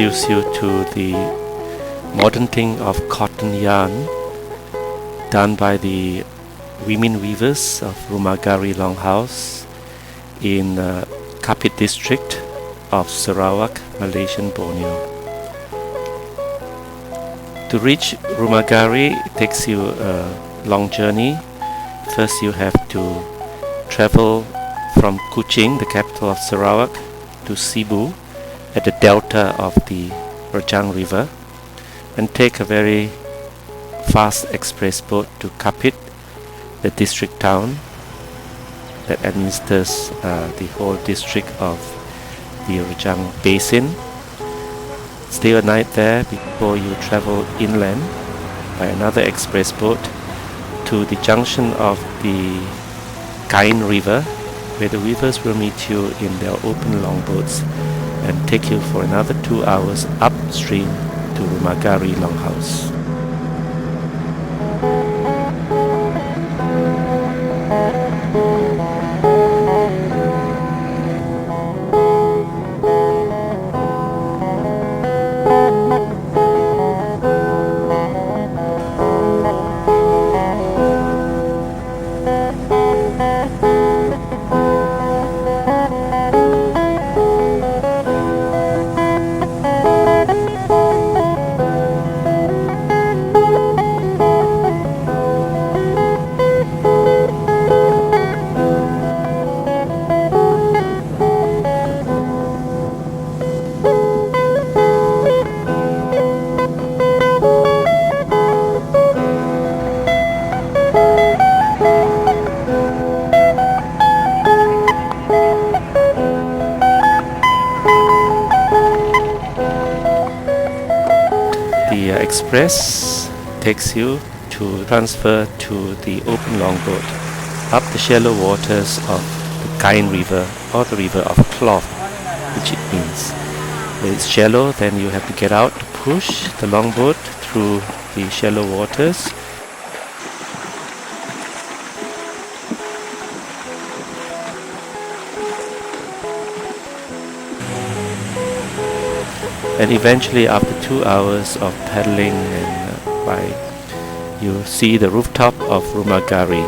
introduce you to the modern thing of cotton yarn done by the women weavers of Rumah Garie longhouse in Kapit district of Sarawak, Malaysian Borneo. To reach Rumah Garie, it takes you a long journey. First you have to travel from Kuching, the capital of Sarawak, to Sibu at the delta of the Rajang River, and take a very fast express boat to Kapit, the district town that administers the whole district of the Rajang Basin. Stay a night there before you travel inland by another express boat to the junction of the Kain River, where the weavers will meet you in their open longboats and take you for another 2 hours upstream to Rumah Garie longhouse. The express takes you to transfer to the open longboat up the shallow waters of the Kain River, or the river of cloth, which it means. When it's shallow, then you have to get out to push the longboat through the shallow waters. And eventually, after 2 hours of paddling and you see the rooftop of Rumah Garie.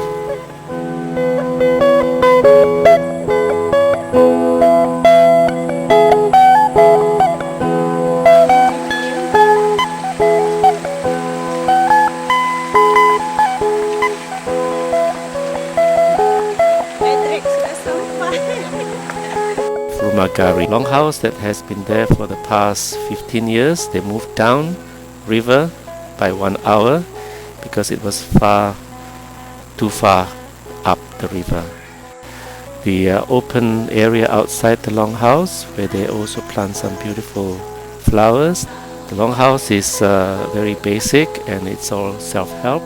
Rumah Garie longhouse that has been there for the past 15 years. They moved down river by 1 hour because it was too far up the river. The open area outside the longhouse, where they also plant some beautiful flowers. The longhouse is very basic and it's all self-help.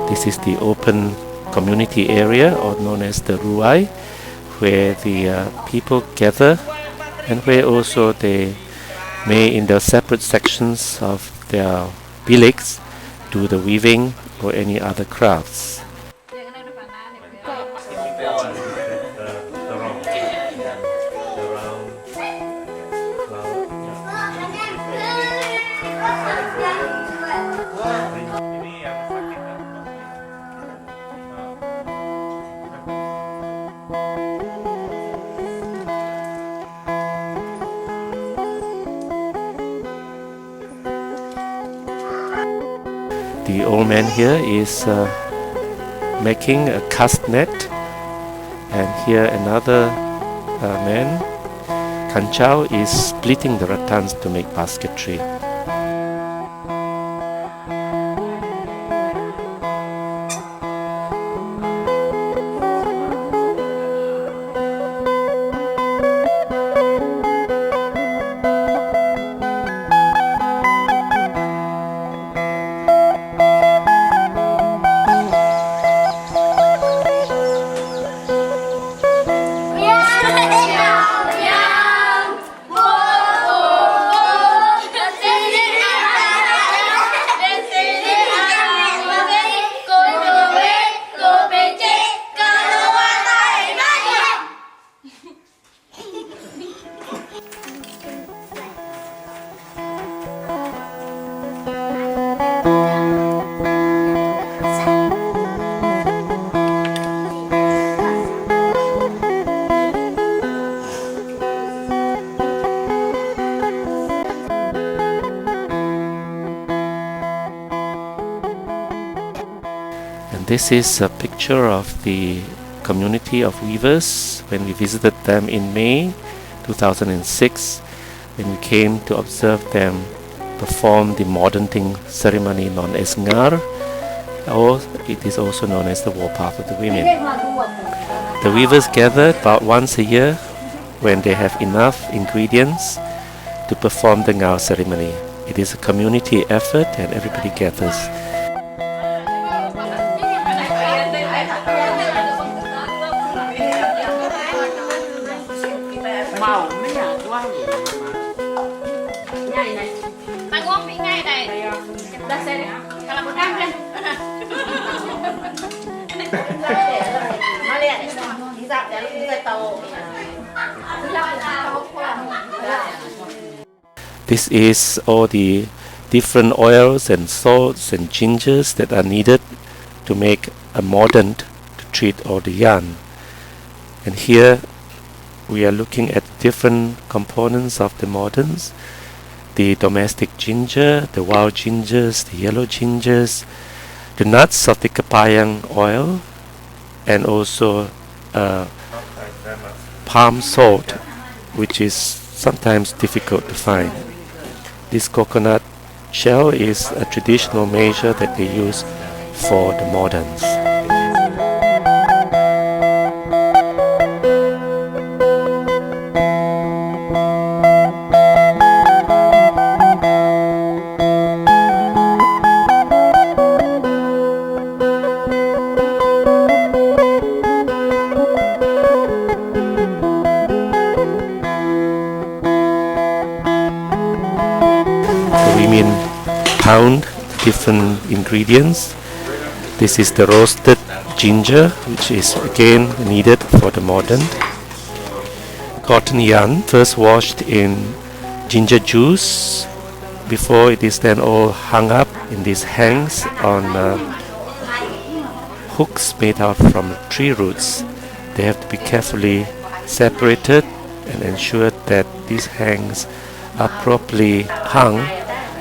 This is the open community area, or known as the Ruai, where the people gather, and where also they may, in the separate sections of their billets, do the weaving or any other crafts. The old man here is making a cast net, and here another man, Kanchao, is splitting the rattans to make basketry. This is a picture of the community of weavers when we visited them in May 2006, when we came to observe them perform the modern thing ceremony known as ngar, or it is also known as the warpath of the women. The weavers gather about once a year when they have enough ingredients to perform the ngao ceremony. It is a community effort and everybody gathers. This is all the different oils and salts and gingers that are needed to make a mordant to treat all the yarn. And here we are looking at different components of the mordants: the domestic ginger, the wild gingers, the yellow gingers, the nuts of the kapayang oil, and also palm salt, which is sometimes difficult to find. This coconut shell is a traditional measure that they use for the mordants. Women pound different ingredients. This is the roasted ginger, which is again needed for the mordant. Cotton yarn first washed in ginger juice before it is then all hung up in these hangs on hooks made out from tree roots. They have to be carefully separated and ensured that these hangs are properly hung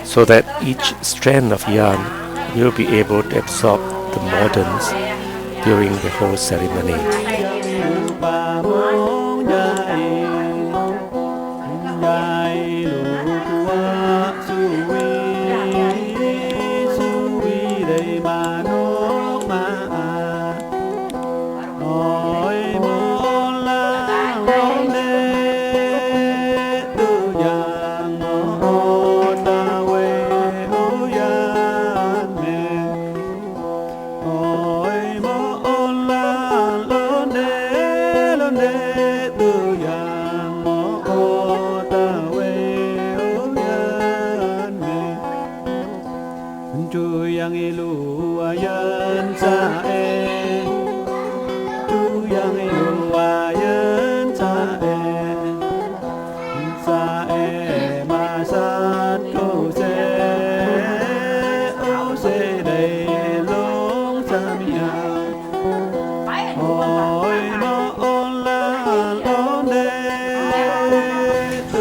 so that each strand of yarn will be able to absorb the mordants during the whole ceremony.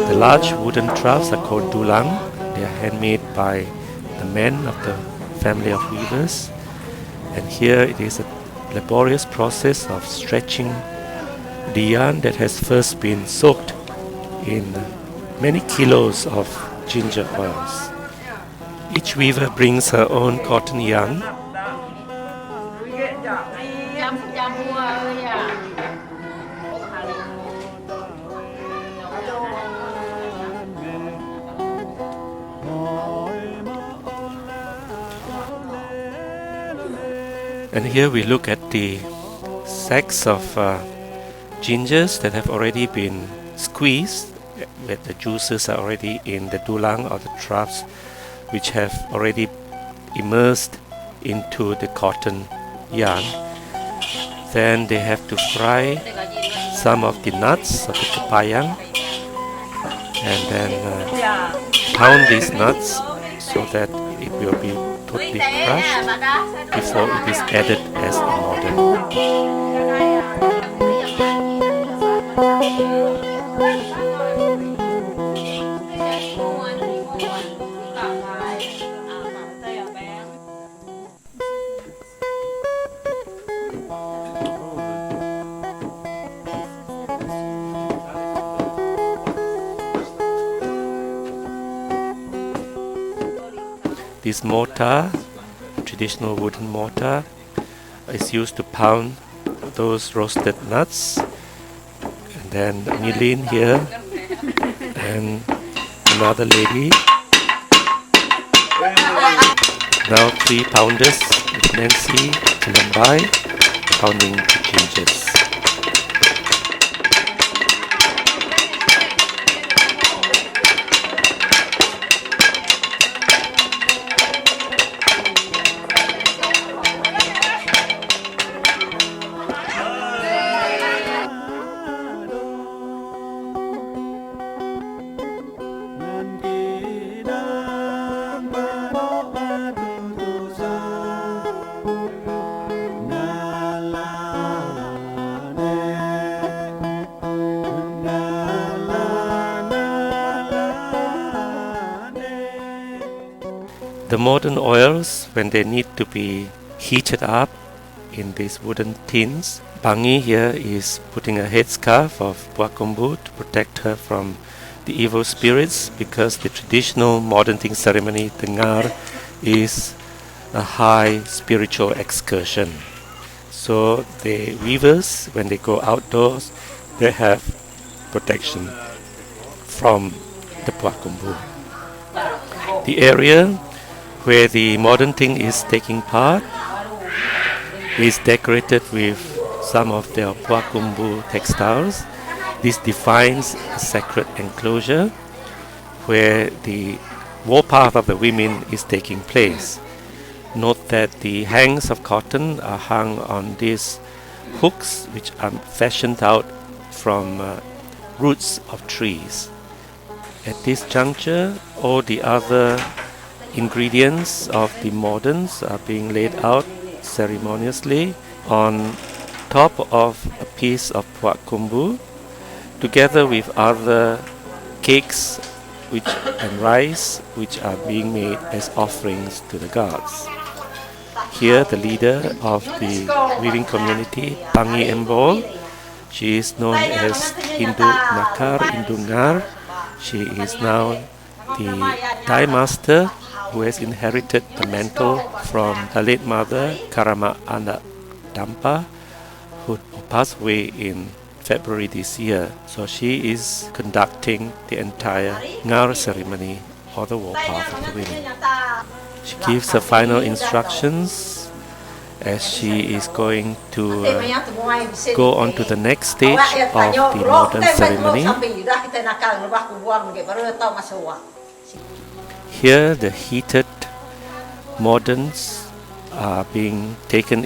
The large wooden troughs are called dulang. They are handmade by the men of the family of weavers. And here it is a laborious process of stretching the yarn that has first been soaked in many kilos of ginger oils. Each weaver brings her own cotton yarn. And here we look at the sacks of gingers that have already been squeezed, where the juices are already in the dulang or the troughs, which have already immersed into the cotton yarn. Then they have to fry some of the nuts of the kapayang and then pound these nuts so that it will be totally crushed before it is added as a mordant. This mortar, traditional wooden mortar, is used to pound those roasted nuts. And then Milin here and another lady. Now 3 pounders with Nancy Chilambai pounding the gingers. The modern oils, when they need to be heated up in these wooden tins, Bangi here is putting a headscarf of Puak Kumbu to protect her from the evil spirits, because the traditional modern thing ceremony, the Ngar, is a high spiritual excursion. So the weavers, when they go outdoors, they have protection from the Puak Kumbu. The area where the modern thing is taking part is decorated with some of their Puak Kumbu textiles. This defines a sacred enclosure where the warpath of the women is taking place. Note that the hangs of cotton are hung on these hooks, which are fashioned out from roots of trees. At this juncture, all the other ingredients of the moderns are being laid out ceremoniously on top of a piece of Puak Kumbu, together with other cakes and rice which are being made as offerings to the gods. Here the leader of the weaving community, Pangi Embol, she is known as Hindu Nakar, Hindu Ngar. She is now the dye master who has inherited the mantle from her late mother, Karama Anak Dampa, who passed away in February this year. So she is conducting the entire Ngar ceremony, or the warpath of the women. She gives her final instructions as she is going to go on to the next stage of the modern ceremony. Here the heated moderns are being taken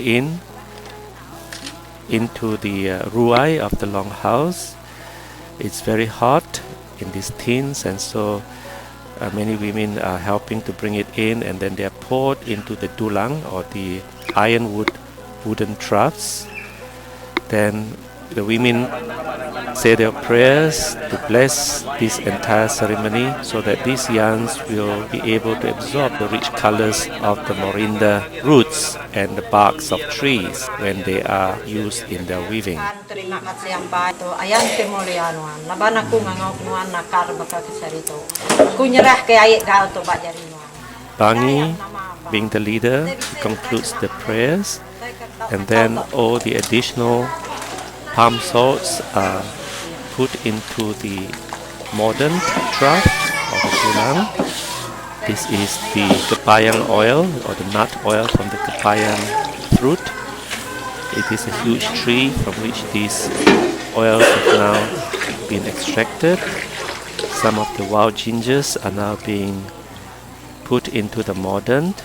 into the ruai of the longhouse. It's very hot in these tins, and so many women are helping to bring it in, and then they are poured into the dulang, or the wooden troughs. Then the women say their prayers to bless this entire ceremony, so that these yarns will be able to absorb the rich colors of the morinda roots and the barks of trees when they are used in their weaving. Bangi, being the leader, concludes the prayers, and then all the additional palm salts are put into the modern trough or the tulang. This is the kepayang oil, or the nut oil from the kepayang fruit. It is a huge tree from which these oils have now been extracted. Some of the wild gingers are now being put into the modern.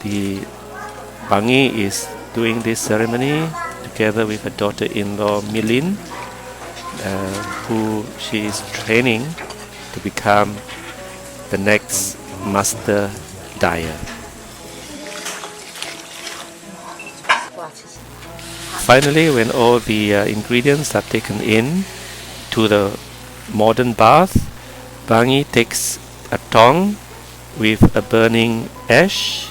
The Bangi is doing this ceremony together with her daughter-in-law Milin, who she is training to become the next master dyer. Finally, when all the ingredients are taken in to the modern bath, Bangi takes a tong with a burning ash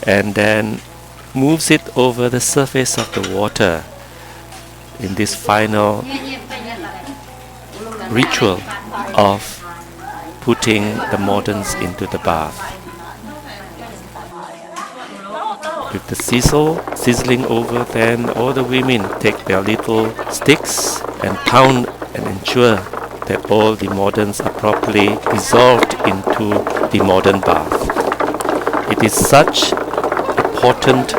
and then moves it over the surface of the water in this final ritual of putting the moderns into the bath. with the sizzling over, then all the women take their little sticks and pound and ensure that all the moderns are properly dissolved into the modern bath. It is such a potent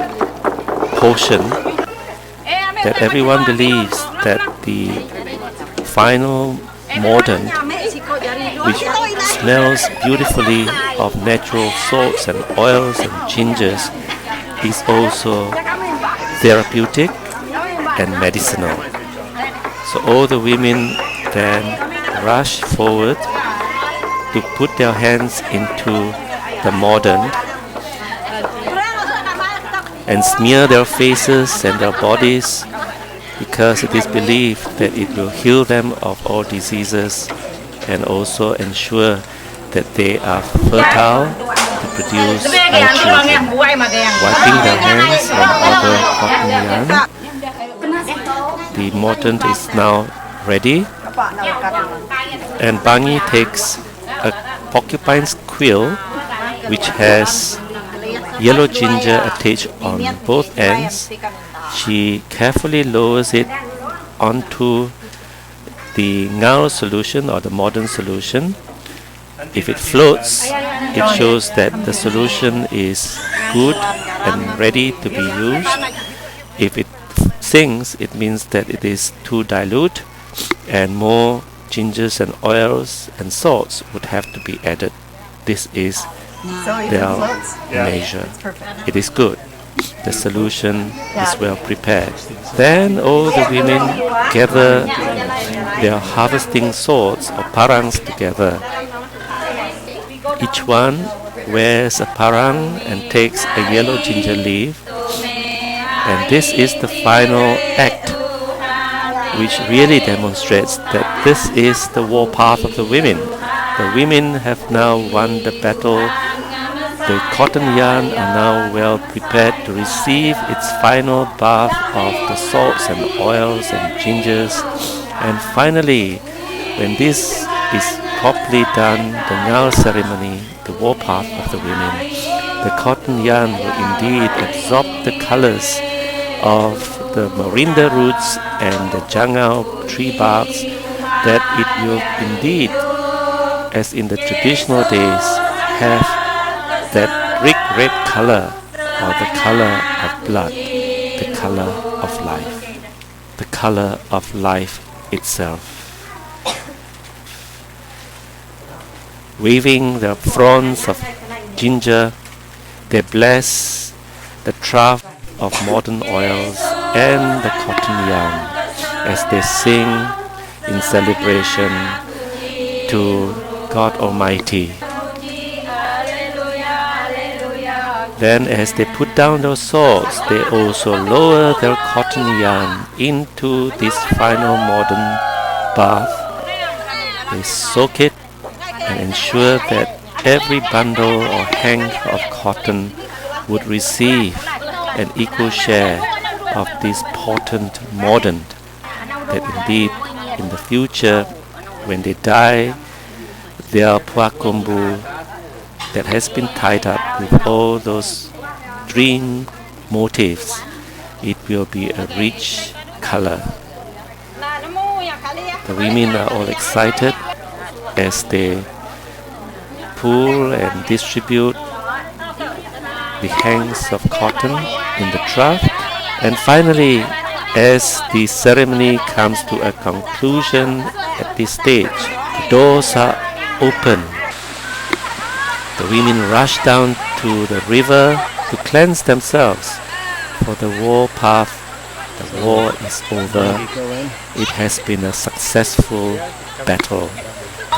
potion that everyone believes that the final modern, which smells beautifully of natural salts and oils and gingers, is also therapeutic and medicinal. So all the women then rush forward to put their hands into the modern and smear their faces and their bodies, because it is believed that it will heal them of all diseases and also ensure that they are fertile to produce more children. Wiping their hands on other cotton yarn, the mordant is now ready, and Bangi takes a porcupine's quill which has yellow ginger attached on both ends. She carefully lowers it onto the Ngau solution or the modern solution. If it floats, it shows that the solution is good and ready to be used. If it sinks, it means that it is too dilute and more gingers and oils and salts would have to be added. This is their measure. It is good. The solution is well prepared. Then all the women gather their harvesting swords or parangs together. Each one wears a parang and takes a yellow ginger leaf. And this is the final act, which really demonstrates that this is the warpath of the women. The women have now won the battle. The cotton yarn are now well prepared to receive its final bath of the salts and oils and gingers. And finally, when this is properly done, the Ngau ceremony, the warpath of the women, the cotton yarn will indeed absorb the colors of the morinda roots and the jangau tree barks, that it will indeed, as in the traditional days, have that brick red color, or the color of blood, the color of life, the color of life itself. Waving the fronds of ginger, they bless the trough of modern oils and the cotton yarn as they sing in celebration to God Almighty. Then as they put down those swords, they also lower their cotton yarn into this final modern bath. They soak it and ensure that every bundle or hank of cotton would receive an equal share of this potent mordant, that indeed in the future, when they die, their Kumbu that has been tied up with all those dream motifs, it will be a rich color. The women are all excited as they pull and distribute the hanks of cotton in the trough. And finally, as the ceremony comes to a conclusion at this stage, the doors are open. The women rush down to the river to cleanse themselves, for the war path, the war is over. It has been a successful battle.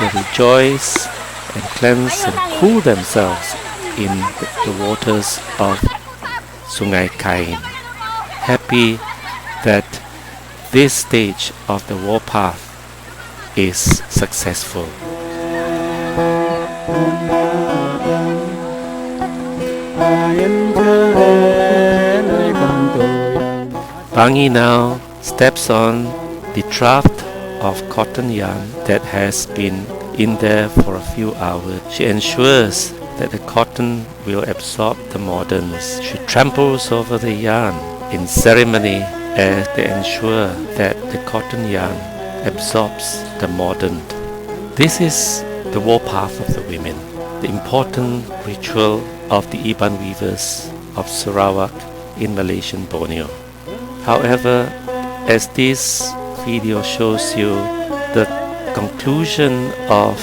They rejoice and cleanse and cool themselves in the waters of Sungai Kain, happy that this stage of the war path is successful. Bangi now steps on the trough of cotton yarn that has been in there for a few hours. She ensures that the cotton will absorb the moderns. She tramples over the yarn in ceremony as they ensure that the cotton yarn absorbs the modern. This is the warpath of the women, the important ritual of the Iban weavers of Sarawak in Malaysian Borneo. However, as this video shows you the conclusion of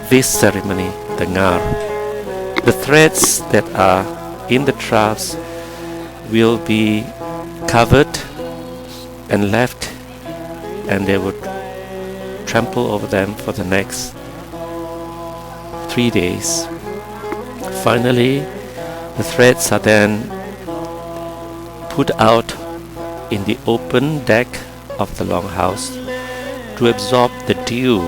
this ceremony, the ngar, the threads that are in the troughs will be covered and left, and they would trample over them for the next 3 days. Finally, the threads are then put out in the open deck of the longhouse to absorb the dew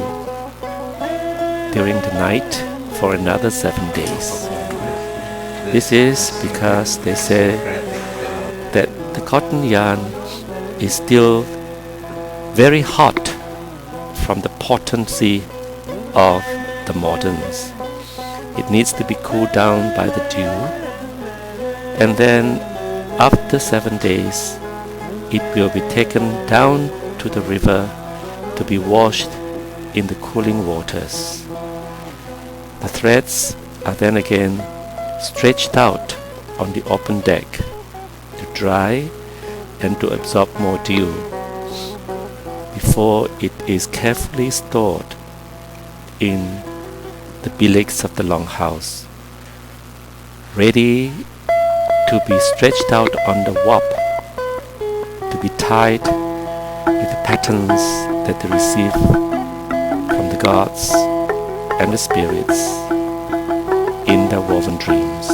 during the night for another 7 days. This is because they say that the cotton yarn is still very hot from the potency of the moderns. It needs to be cooled down by the dew, and then after 7 days it will be taken down to the river to be washed in the cooling waters. The threads are then again stretched out on the open deck to dry and to absorb more dew before it is carefully stored in the billets of the longhouse, ready to be stretched out on the warp, to be tied with the patterns that they receive from the gods and the spirits in their woven dreams.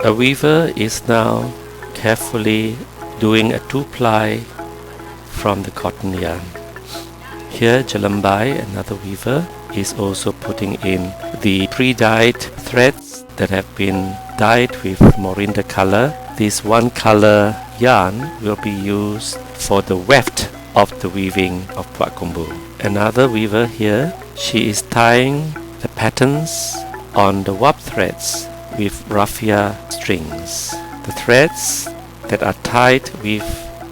A weaver is now carefully doing a 2-ply from the cotton yarn. Here Jalambai, another weaver, is also putting in the pre-dyed threads that have been dyed with morinda color. This one color yarn will be used for the weft of the weaving of Puak Kumbu. Another weaver here, she is tying the patterns on the warp threads with raffia strings. The threads that are tied with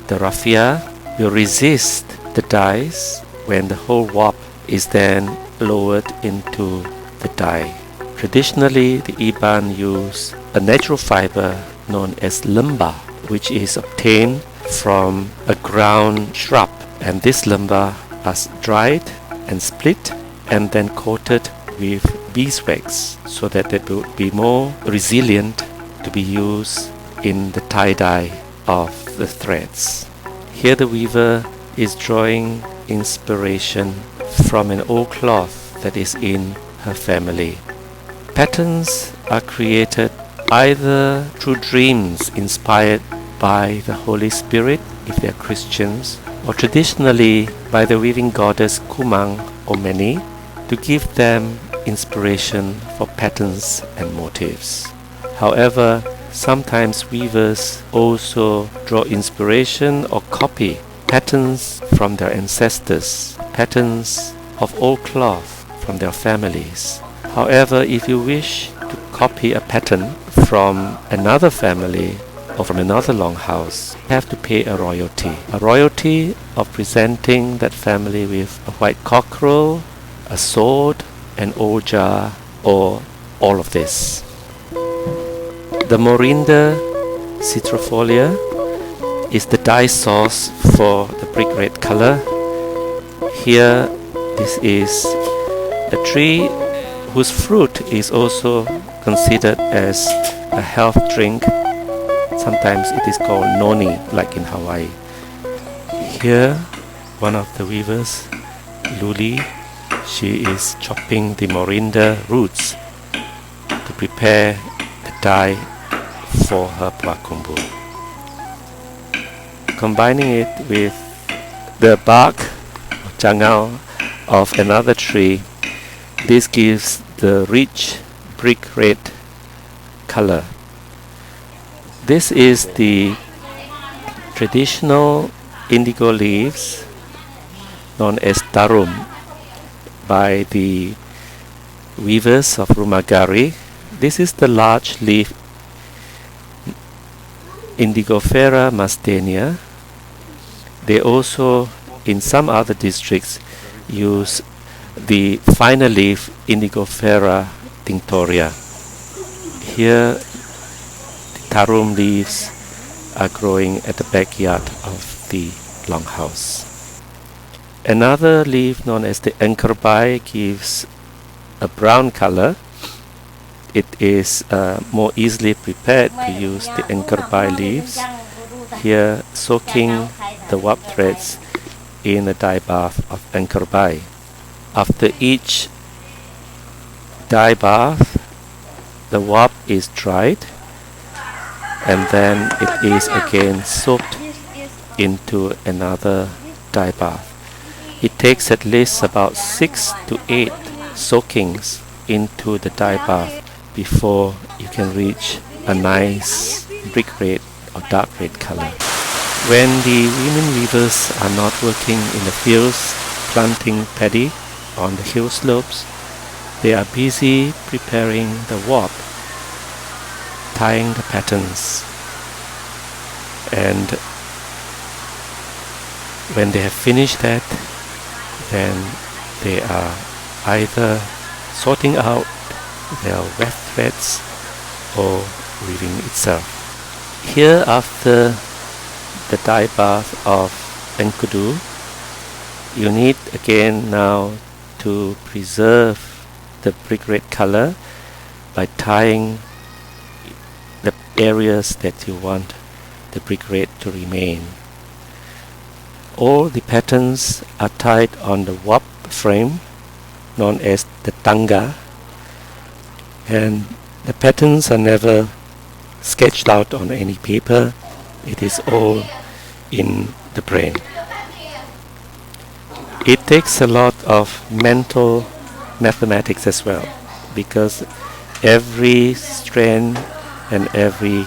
the raffia will resist the dyes when the whole warp is then lowered into the dye. Traditionally, the Iban use a natural fiber known as lemba, which is obtained from a ground shrub, and this lemba is dried and split and then coated with beeswax so that it will be more resilient to be used in the tie-dye of the threads. Here the weaver is drawing inspiration from an old cloth that is in her family. Patterns are created either through dreams inspired by the Holy Spirit, if they are Christians, or traditionally by the weaving goddess Kumang or Meni, to give them inspiration for patterns and motifs. However, sometimes weavers also draw inspiration or copy patterns from their ancestors, patterns of old cloth from their families. However, if you wish to copy a pattern from another family or from another longhouse, you have to pay a royalty of presenting that family with a white cockerel, a sword, an old jar, or all of this. The morinda citrifolia is the dye source for the brick red color. Here, this is a tree whose fruit is also considered as a health drink. Sometimes it is called noni, like in Hawaii. Here, one of the weavers, Luli, she is chopping the morinda roots to prepare the dye for her Puak Kumbu. Combining it with the bark or changao of another tree, this gives the rich brick red color. This is the traditional indigo leaves known as tarum by the weavers of Rumah Garie. This is the large leaf Indigofera mastenia. They also, in some other districts, use the finer leaf Indigofera tinctoria. Here, the tarum leaves are growing at the backyard of the longhouse. Another leaf known as the enkerbai gives a brown color. It is more easily prepared to use the enkerbai leaves. Here, soaking the warp threads in a dye bath of enkerbai. After each dye bath, the warp is dried and then it is again soaked into another dye bath. It takes at least about 6 to 8 soakings into the dye bath before you can reach a nice brick red or dark red color. When the women weavers are not working in the fields planting paddy on the hill slopes, they are busy preparing the warp, tying the patterns, and when they have finished that, then they are either sorting out their weft threads or weaving itself. Here, after the dye bath of enkudu, you need again now to preserve the brick red color by tying the areas that you want the brick red to remain. All the patterns are tied on the warp frame known as the tanga, and the patterns are never sketched out on any paper. It is all in the brain. It takes a lot of mental mathematics as well, because every strand and every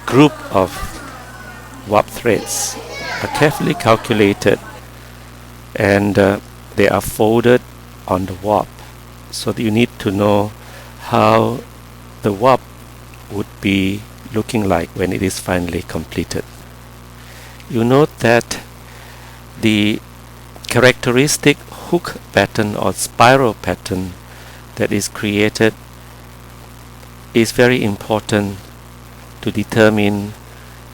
group of warp threads are carefully calculated, and they are folded on the warp, so that you need to know how the warp would be looking like when it is finally completed. You note that the characteristic hook pattern or spiral pattern that is created is very important to determine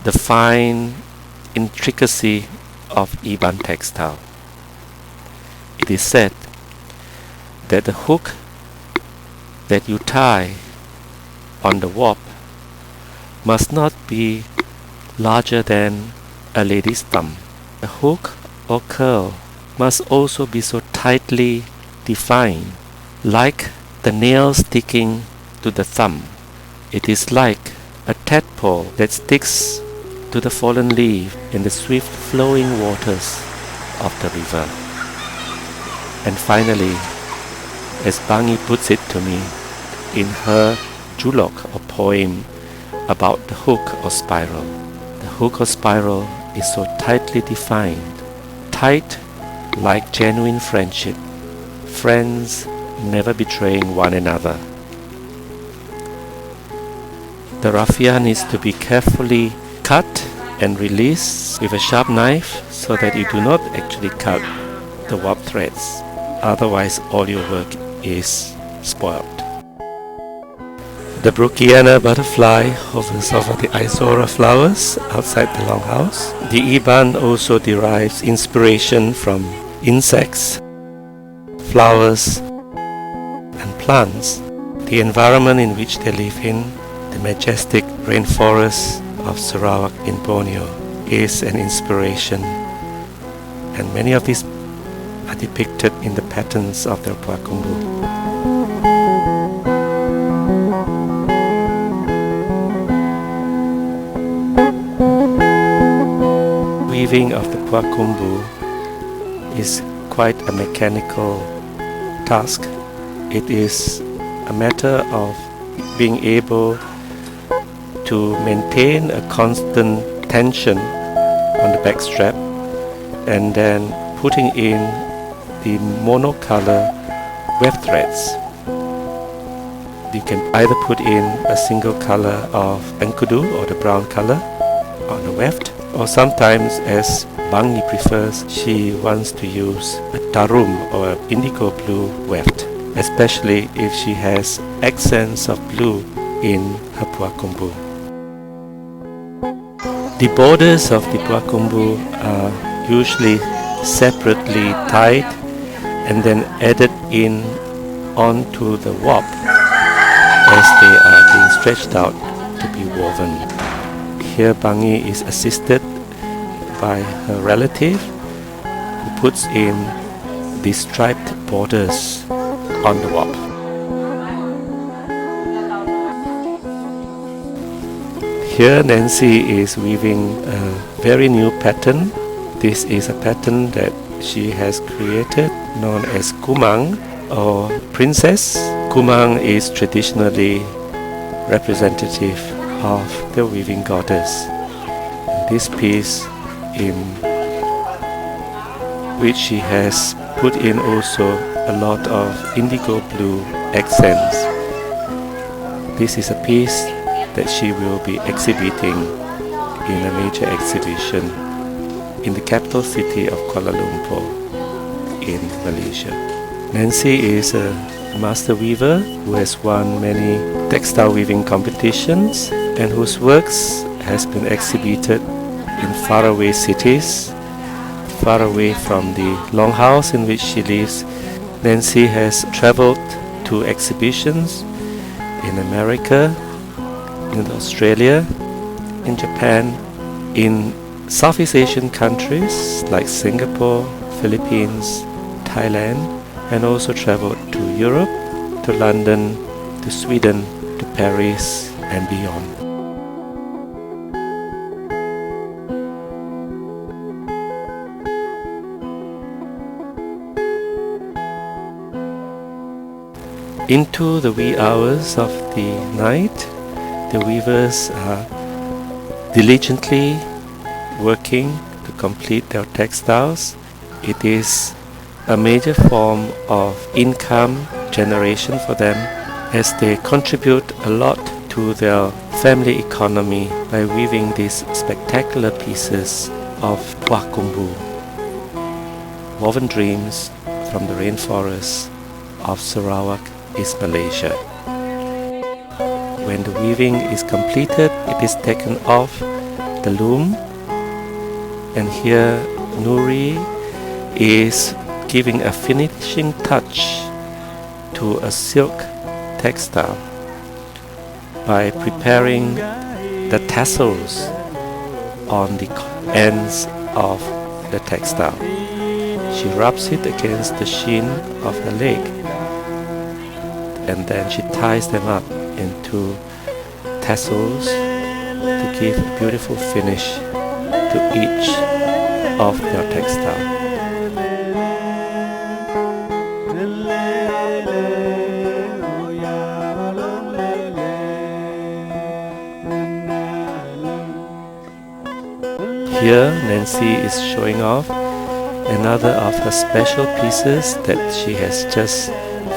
the fine intricacy of Iban textile. It is said that the hook that you tie on the warp must not be larger than a lady's thumb. The hook or curl must also be so tightly defined, like the nail sticking to the thumb. It is like a tadpole that sticks to the fallen leaf in the swift flowing waters of the river. And finally, as Bangi puts it to me in her julok or poem about the hook or spiral, the hook or spiral is so tightly defined, tight like genuine friendship, friends never betraying one another. The raffia needs to be carefully cut and released with a sharp knife so that you do not actually cut the warp threads. Otherwise, all your work is spoiled. The Brookiana butterfly hovers over the Isora flowers outside the longhouse. The Iban also derives inspiration from insects, flowers, and plants. The environment in which they live in, the majestic rainforests of Sarawak in Borneo, is an inspiration, and many of these are depicted in the patterns of their Kumbu. Weaving of the Kumbu is quite a mechanical task. It is a matter of being able to maintain a constant tension on the back strap and then putting in the monocolor weft threads. You can either put in a single color of enkudu or the brown color on the weft, or sometimes, as Bangi prefers, she wants to use a tarum or indigo blue weft, especially if she has accents of blue in her Kumbu. The borders of the Kumbu are usually separately tied and then added in onto the warp as they are being stretched out to be woven. Here Bangi is assisted by her relative, who puts in the striped borders on the warp. Here Nancy is weaving a very new pattern. This is a pattern that she has created known as kumang or princess. Kumang is traditionally representative of the weaving goddess. This piece, in which she has put in also a lot of indigo blue accents. This is a piece that she will be exhibiting in a major exhibition in the capital city of Kuala Lumpur in Malaysia. Nancy is a master weaver who has won many textile weaving competitions and whose works has been exhibited in faraway cities, far away from the longhouse in which she lives. Nancy has traveled to exhibitions in America, in Australia, in Japan, in Southeast Asian countries like Singapore, Philippines, Thailand, and also traveled to Europe, to London, to Sweden, to Paris, and beyond. Into the wee hours of the night, the weavers are diligently working to complete their textiles. It is a major form of income generation for them, as they contribute a lot to their family economy by weaving these spectacular pieces of Kumbu, woven dreams from the rainforests of Sarawak, East Malaysia. When the weaving is completed, it is taken off the loom, and here Nuri is giving a finishing touch to a silk textile by preparing the tassels on the ends of the textile. She rubs it against the shin of her leg, and then she ties them up into tassels to give a beautiful finish to each of their textile. Here Nancy is showing off another of her special pieces that she has just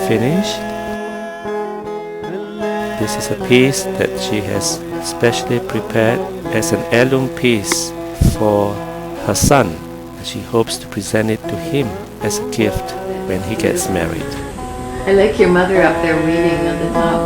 finished. This is a piece that she has specially prepared as an heirloom piece for her son. She hopes to present it to him as a gift when he gets married. I like your mother up there weaving on the top.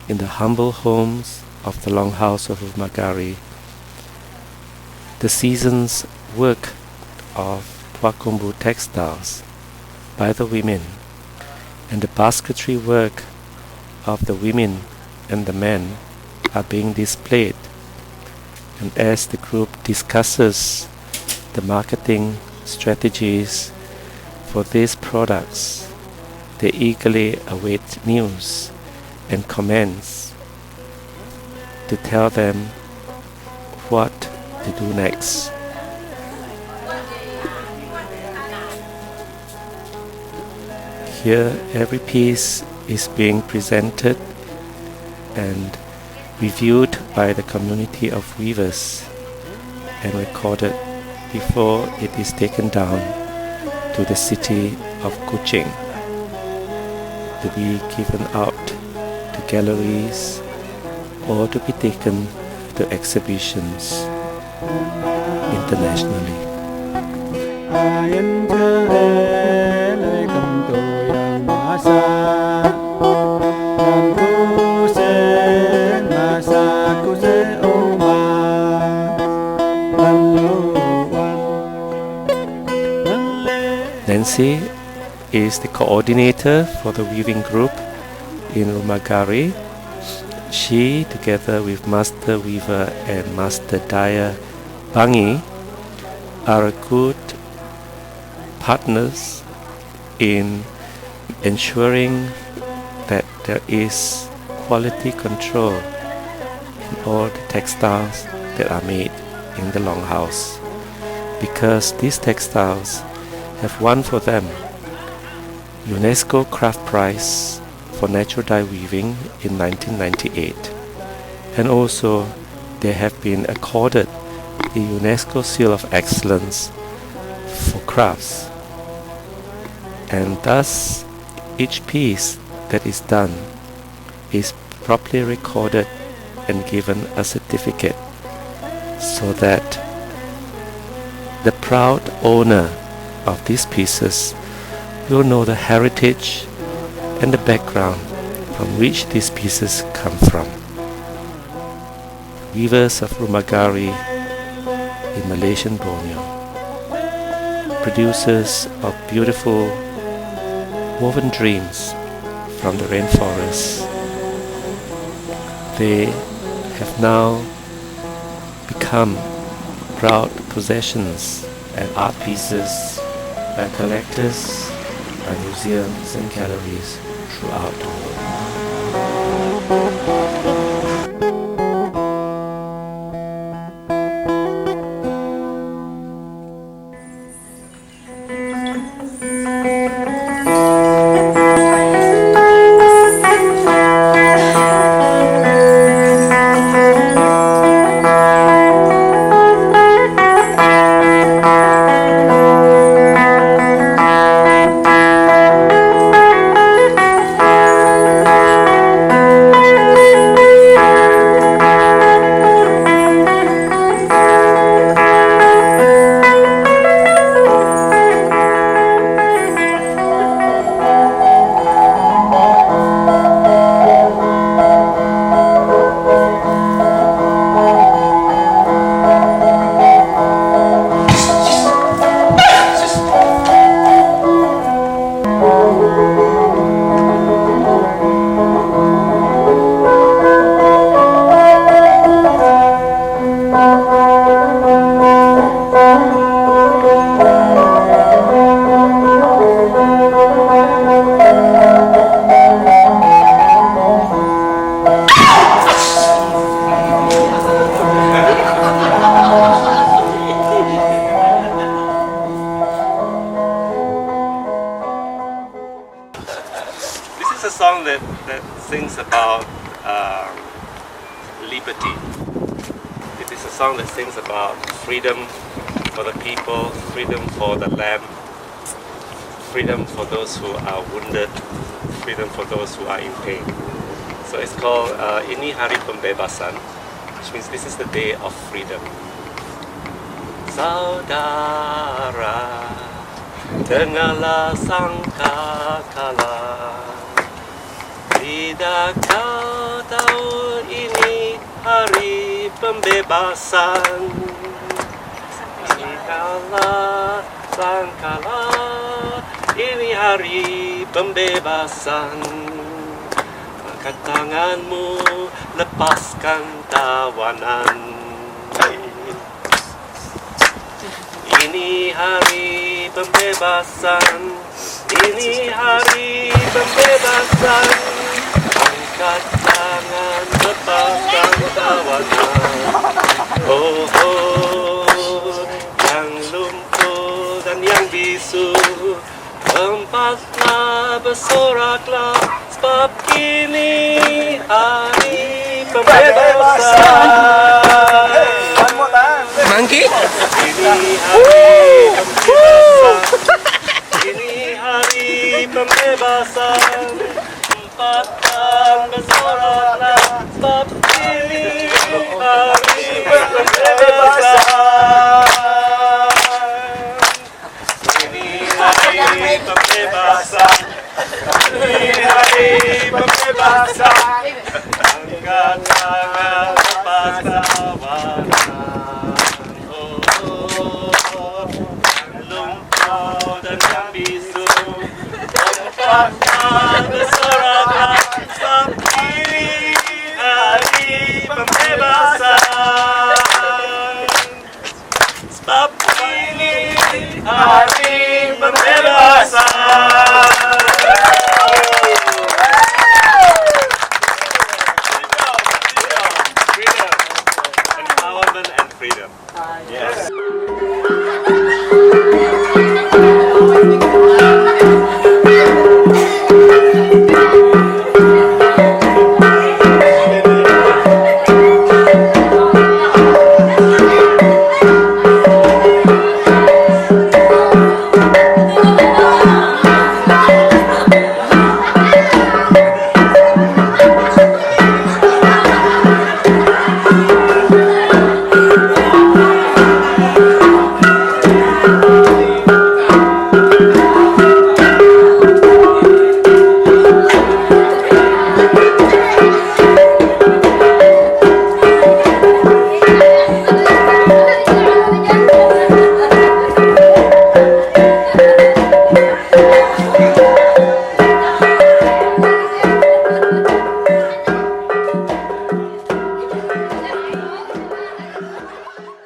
In the humble homes of the longhouse of Rumah Garie, the season's work of Kumbu textiles by the women and the basketry work of the women and the men are being displayed. And as the group discusses the marketing strategies for these products, they eagerly await news and comments to tell them what to do next. Here every piece is being presented and reviewed by the community of weavers and recorded before it is taken down to the city of Kuching to be given out to galleries or to be taken to exhibitions internationally. Nancy is the coordinator for the weaving group in Rumah Garie. She, together with Master Weaver and Master Dyer Bangi, are good partners in ensuring that there is quality control in all the textiles that are made in the longhouse, because these textiles have won for them UNESCO Craft Prize for Natural Dye Weaving in 1998, and also they have been accorded the UNESCO Seal of Excellence for crafts, and thus each piece that is done is properly recorded and given a certificate, so that the proud owner of these pieces will know the heritage and the background from which these pieces come from. Weavers of Rumah Garie in Malaysian Borneo, producers of beautiful woven dreams from the rainforest. They have now become proud possessions and art pieces by collectors, by museums and galleries throughout the world. A song that sings about liberty. It is a song that sings about freedom for the people, freedom for the land, freedom for those who are wounded, freedom for those who are in pain. So it's called Ini Hari Pembebasan, which means this is the day of freedom. Saudara, dengarlah sangkakala. Tidak kau tahu ini hari pembebasan. Ingatlah, sangkalah ini hari pembebasan. Angkat tanganmu, lepaskan tawanan. Ini hari pembebasan. Ini hari pembebasan. Angkat tangan, lepaskan tawanan. Oh, oh, yang lumpuh dan yang bisu, empatlah, bersoraklah, sebab kini hari pembebasan. Monkey? Ini hari pembebasan. Ini hari pembebasan. Empatkan, bersoraklah, sebab ini hari pembebasan. Ini hari pembebasan. Ini hari pembebasan.